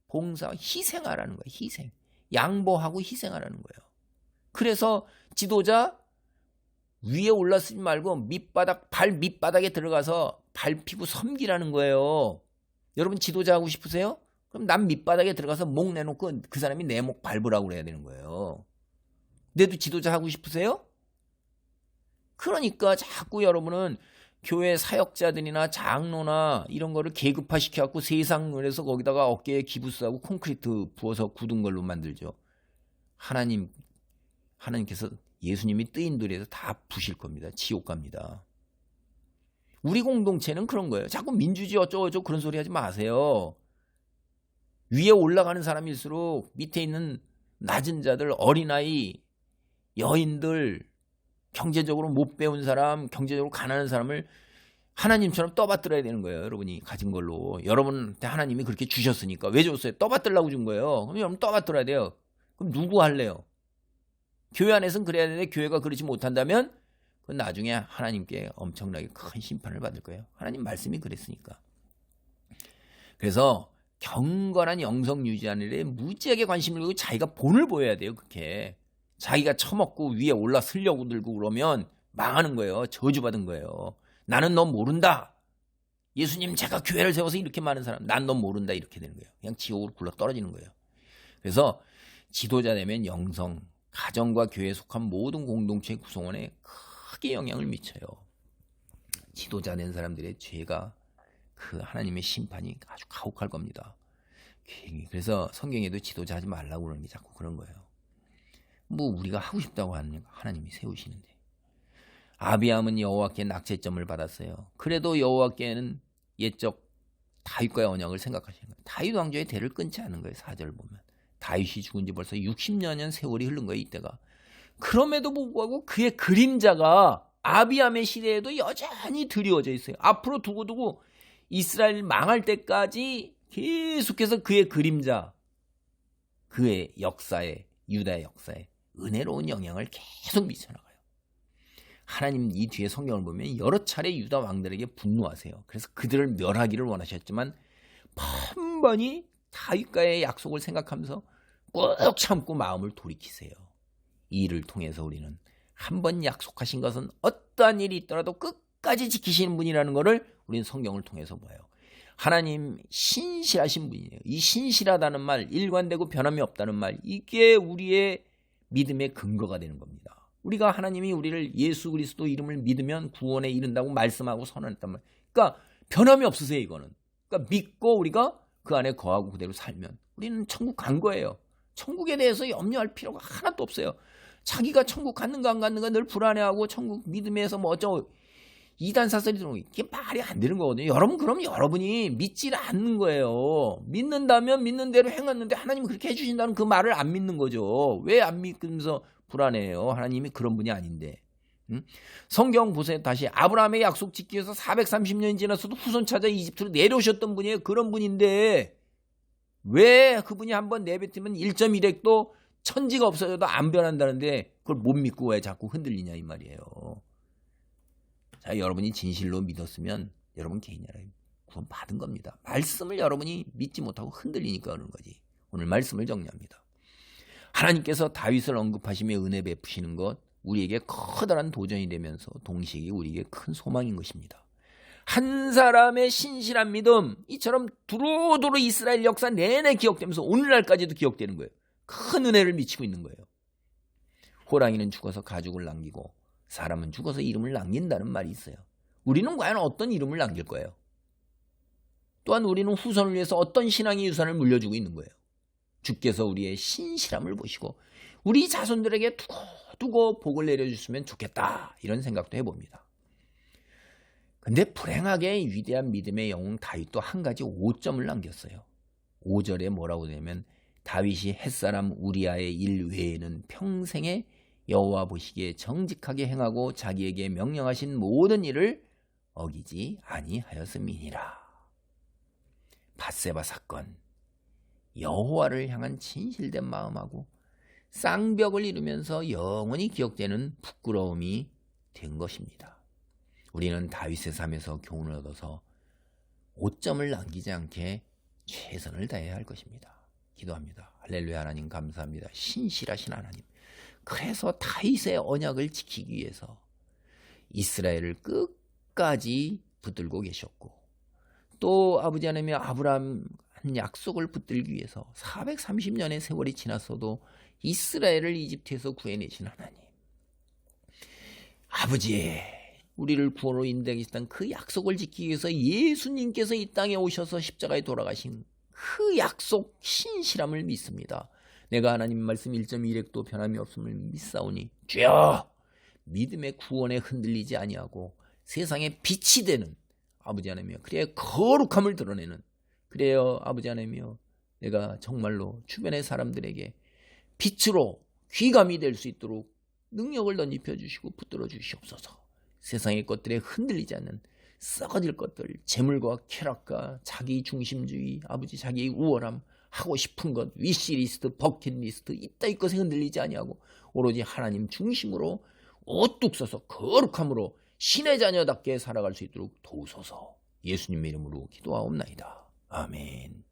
봉사, 희생하라는 거예요. 희생, 양보하고 희생하라는 거예요. 그래서 지도자 위에 올라서지 말고 발 밑바닥에 들어가서 밟히고 섬기라는 거예요. 여러분 지도자 하고 싶으세요? 그럼 남 밑바닥에 들어가서 목 내놓고 그 사람이 내 목 밟으라고 그래야 되는 거예요. 내도 지도자 하고 싶으세요? 그러니까 자꾸 여러분은 교회 사역자들이나 장로나 이런 거를 계급화시켜갖고 세상을 해서 거기다가 어깨에 기부스하고 콘크리트 부어서 굳은 걸로 만들죠. 하나님께서 예수님이 뜨인 돌에서 다 부실 겁니다. 지옥 갑니다. 우리 공동체는 그런 거예요. 자꾸 민주주의 어쩌고저쩌고 그런 소리 하지 마세요. 위에 올라가는 사람일수록 밑에 있는 낮은 자들, 어린아이, 여인들, 경제적으로 못 배운 사람, 경제적으로 가난한 사람을 하나님처럼 떠받들어야 되는 거예요. 여러분이 가진 걸로. 여러분한테 하나님이 그렇게 주셨으니까. 왜 줬어요? 떠받들라고 준 거예요. 그럼 여러분 떠받들어야 돼요. 그럼 누구 할래요? 교회 안에서는 그래야 되는데 교회가 그러지 못한다면 그건 나중에 하나님께 엄청나게 큰 심판을 받을 거예요. 하나님 말씀이 그랬으니까. 그래서 경건한 영성 유지하는 일에 무지하게 관심을 두고 자기가 본을 보여야 돼요. 그렇게. 자기가 처먹고 위에 올라서려고 들고 그러면 망하는 거예요. 저주받은 거예요. 나는 너 모른다. 예수님 제가 교회를 세워서 이렇게 많은 사람, 난 너 모른다, 이렇게 되는 거예요. 그냥 지옥으로 굴러 떨어지는 거예요. 그래서 지도자 되면 영성, 가정과 교회에 속한 모든 공동체 구성원에 크게 영향을 미쳐요. 지도자 된 사람들의 죄가 그 하나님의 심판이 아주 가혹할 겁니다. 그래서 성경에도 지도자 하지 말라고 그러는 게 자꾸 그런 거예요. 뭐 우리가 하고 싶다고 하는 하나님이 세우시는데. 아비암은 여호와께 낙제점을 받았어요. 그래도 여호와께는 옛적 다윗과의 언약을 생각하시는 거예요. 다윗 왕조의 대를 끊지 않은 거예요. 4절을 보면. 다윗이 죽은 지 벌써 60년 세월이 흐른 거예요. 이때가. 그럼에도 불구하고 그의 그림자가 아비암의 시대에도 여전히 드리워져 있어요. 앞으로 두고두고 이스라엘 망할 때까지 계속해서 그의 그림자, 그의 역사에, 유다의 역사에 은혜로운 영향을 계속 미쳐나가요. 하나님 이 뒤에 성경을 보면 여러 차례 유다 왕들에게 분노하세요. 그래서 그들을 멸하기를 원하셨지만 번번이 다윗과의 약속을 생각하면서 꾹 참고 마음을 돌이키세요. 이 일을 통해서 우리는 한 번 약속하신 것은 어떠한 일이 있더라도 끝까지 지키시는 분이라는 것을 우리는 성경을 통해서 봐요. 하나님 신실하신 분이에요. 이 신실하다는 말, 일관되고 변함이 없다는 말, 이게 우리의 믿음의 근거가 되는 겁니다. 우리가 하나님이 우리를 예수 그리스도 이름을 믿으면 구원에 이른다고 말씀하고 선언했단 말이에요. 그러니까 변함이 없으세요. 이거는. 그러니까 믿고 우리가 그 안에 거하고 그대로 살면 우리는 천국 간 거예요. 천국에 대해서 염려할 필요가 하나도 없어요. 자기가 천국 갔는가 안 갔는가 늘 불안해하고 천국 믿음에서 뭐 어쩌고 이단 사설이 들어오고 이게 말이 안 되는 거거든요. 여러분 그럼 여러분이 믿질 않는 거예요. 믿는다면 믿는 대로 행했는데 하나님이 그렇게 해주신다는 그 말을 안 믿는 거죠. 왜 안 믿으면서 불안해요? 하나님이 그런 분이 아닌데. 응? 성경 보세요. 다시 아브라함의 약속 지키기 위해서 430년이 지났어도 후손 찾아 이집트로 내려오셨던 분이에요. 그런 분인데 왜 그분이 한번 내뱉으면 1.1핵도 천지가 없어져도 안 변한다는데 그걸 못 믿고 왜 자꾸 흔들리냐 이 말이에요. 자, 여러분이 진실로 믿었으면 여러분 개인이 구원 받은 겁니다. 말씀을 여러분이 믿지 못하고 흔들리니까 그런 거지. 오늘 말씀을 정리합니다. 하나님께서 다윗을 언급하시며 은혜 베푸시는 것 우리에게 커다란 도전이 되면서 동시에 우리에게 큰 소망인 것입니다. 한 사람의 신실한 믿음 이처럼 두루두루 이스라엘 역사 내내 기억되면서 오늘날까지도 기억되는 거예요. 큰 은혜를 미치고 있는 거예요. 호랑이는 죽어서 가죽을 남기고 사람은 죽어서 이름을 남긴다는 말이 있어요. 우리는 과연 어떤 이름을 남길 거예요? 또한 우리는 후손을 위해서 어떤 신앙의 유산을 물려주고 있는 거예요. 주께서 우리의 신실함을 보시고 우리 자손들에게 두고 복을 내려주시면 좋겠다 이런 생각도 해봅니다. 근데 불행하게 위대한 믿음의 영웅 다윗도 한 가지 오점을 남겼어요. 5절에 뭐라고 되냐면 다윗이 햇사람 우리아의 일 외에는 평생에 여호와 보시기에 정직하게 행하고 자기에게 명령하신 모든 일을 어기지 아니하였음이니라. 밧세바 사건, 여호와를 향한 진실된 마음하고 쌍벽을 이루면서 영원히 기억되는 부끄러움이 된 것입니다. 우리는 다윗의 삶에서 교훈을 얻어서 오점을 남기지 않게 최선을 다해야 할 것입니다. 기도합니다. 할렐루야. 하나님 감사합니다. 신실하신 하나님. 그래서 다윗의 언약을 지키기 위해서 이스라엘을 끝까지 붙들고 계셨고 또 아버지 하나님이 아브라함 한 약속을 붙들기 위해서 430년의 세월이 지났어도 이스라엘을 이집트에서 구해내신 하나님. 아버지 우리를 구원으로 인도하시던 그 약속을 지키기 위해서 예수님께서 이 땅에 오셔서 십자가에 돌아가신 그 약속 신실함을 믿습니다. 내가 하나님 말씀 1.1핵도 변함이 없음을 믿사오니 주여 믿음의 구원에 흔들리지 아니하고 세상에 빛이 되는 아버지 하나님이여 그래야 거룩함을 드러내는 그래요 아버지 하나님이여 내가 정말로 주변의 사람들에게 빛으로 귀감이 될 수 있도록 능력을 덧입혀 주시고 붙들어 주시옵소서. 세상의 것들에 흔들리지 않는 썩어질 것들 재물과 쾌락과 자기 중심주의 아버지 자기의 우월함 하고 싶은 것 위시리스트 버킷리스트 이따위 것에 흔들리지 아니하고 오로지 하나님 중심으로 우뚝 서서 거룩함으로 신의 자녀답게 살아갈 수 있도록 도우소서. 예수님의 이름으로 기도하옵나이다. 아멘.